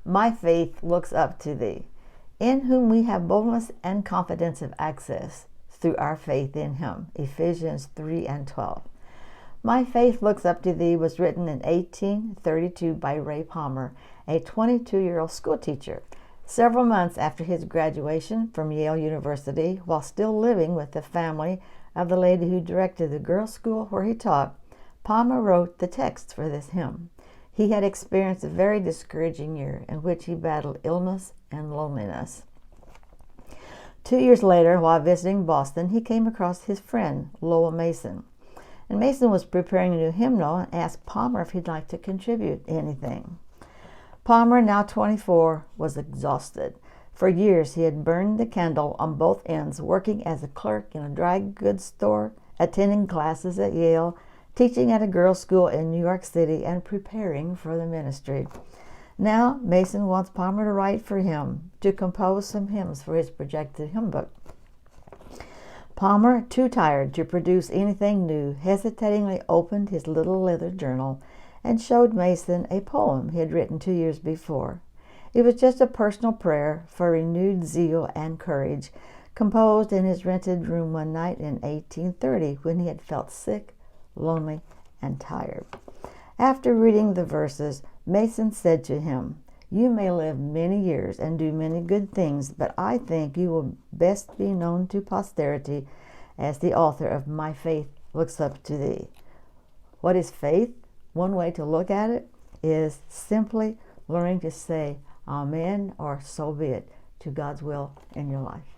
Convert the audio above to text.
My faith looks up to thee, in whom we have boldness and confidence of access through our faith in him. Ephesians 3:12. My Faith Looks Up to Thee was written in 1832 by Ray Palmer, a 22-year-old schoolteacher, several months after his graduation from Yale University, while still living with the family of the lady who directed the girls' school where he taught. Palmer wrote the text for this hymn. He had experienced a very discouraging year in which he battled illness and loneliness. 2 years later, while visiting Boston, he came across his friend, Lowell Mason. And Mason was preparing a new hymnal and asked Palmer if he'd like to contribute anything. Palmer, now 24, was exhausted. For years he had burned the candle on both ends, working as a clerk in a dry goods store, attending classes at Yale, teaching at a girls' school in New York City, and preparing for the ministry. Now Mason wants Palmer to write for him, to compose some hymns for his projected hymn book. Palmer, too tired to produce anything new, hesitatingly opened his little leather journal and showed Mason a poem he had written 2 years before. It was just a personal prayer for renewed zeal and courage, composed in his rented room one night in 1830 when he had felt sick, lonely, and tired. After reading the verses, Mason said to him, "You may live many years and do many good things, but I think you will best be known to posterity as the author of My Faith Looks Up to Thee." What is faith? One way to look at it is simply learning to say amen or so be it to God's will in your life.